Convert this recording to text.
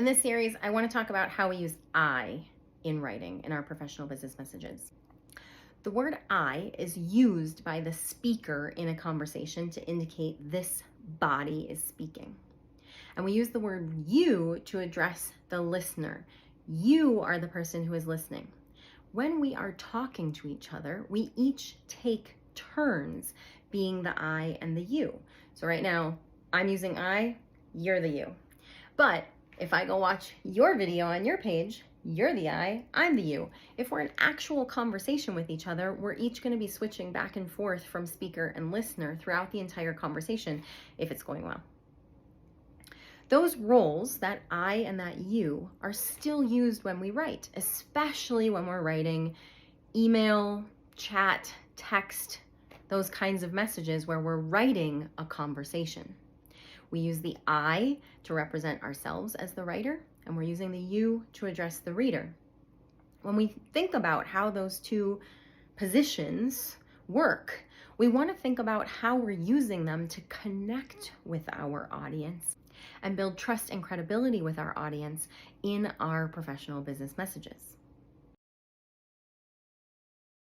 In this series, I want to talk about how we use I in writing in our professional business messages. The word I is used by the speaker in a conversation to indicate this body is speaking. And we use the word you to address the listener. You are the person who is listening. When we are talking to each other, we each take turns being the I and the you. So right now, I'm using I, you're the you. But if I go watch your video on your page, you're the I, I'm the you. If we're in actual conversation with each other, we're each going to be switching back and forth from speaker and listener throughout the entire conversation if it's going well. Those roles, that I and that you, are still used when we write, especially when we're writing email, chat, text, those kinds of messages where we're writing a conversation. We use the I to represent ourselves as the writer, and we're using the you to address the reader. When we think about how those two positions work, we want to think about how we're using them to connect with our audience and build trust and credibility with our audience in our professional business messages.